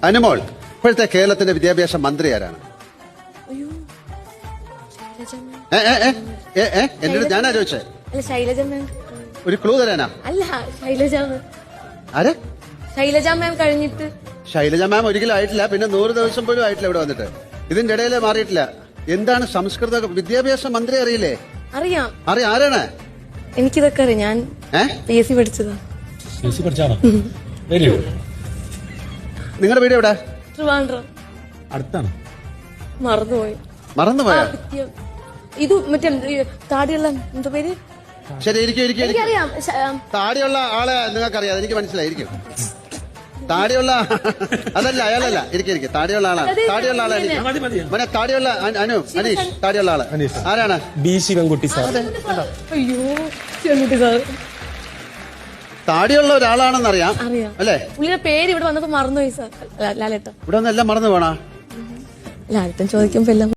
അനുമോൾ, ഇപ്പോഴത്തെ കേരളത്തിന്റെ വിദ്യാഭ്യാസ മന്ത്രി ആരാണ്? അയ്യോ, ശൈലജ മാം. എന്നോട് ഞാനാ ചോദിച്ചേ. അല്ല, ശൈലജ മാം. ഒരു ക്ലൂ തരാനാ? അല്ല, ശൈലജ മാം. ആരെ? ശൈലജ മാം കഴിഞ്ഞിട്ട്. ശൈലജ മാം ഒരിക്കലും ആയിട്ടില്ല, പിന്നെ 100 ദിവസം പോലും ആയിട്ടില്ല ഇവിടെ വന്നിട്ട്. ഇതിന്റെ ഇടയിലെ മാറിയിട്ടില്ല. എന്താണ് സംസ്കൃത വിദ്യാഭ്യാസ മന്ത്രി? അറിയില്ലേ? അറിയാം. ആരാണ്? എനിക്കിതൊക്കെ അറിയാം. ഞാൻ PSC പഠിച്ചതാ. Very good. നിങ്ങളുടെ വീട് എവിടെ? ട്രിവാൻഡ്രം. അടുത്താണ്. മറന്നുപോയോ? ഇത് മറ്റേ താടിയുള്ള എന്താ പേര്? ശരി, ഇരിക്കും. എനിക്കറിയാം. താടിയുള്ള ആളെ നിങ്ങൾക്കറിയാം, എനിക്ക് മനസ്സിലായിരിക്കും. താടിയുള്ള അതല്ല, അയാളല്ല. ഇരിക്കും. താടിയുള്ള ആളാണ്. താടിയുള്ള ആളെ മോനെ, താടിയുള്ള അനീഷ്. താടിയുള്ള ആള് ആരാണ്? B Sivankutty sir. അയ്യോ, ശിവൻകുട്ടി സാർ. താടിയുള്ള ഒരാളാണെന്നറിയാം അല്ലേ? പുള്ളിയുടെ പേര് ഇവിടെ വന്നപ്പോ മറന്നുപോയി സാർ. ലാലേട്ടൻ. ഇവിടെ ഒന്നെല്ലാം മറന്നു പോണാ? ലാലേട്ടൻ ചോദിക്കുമ്പോ എല്ലാം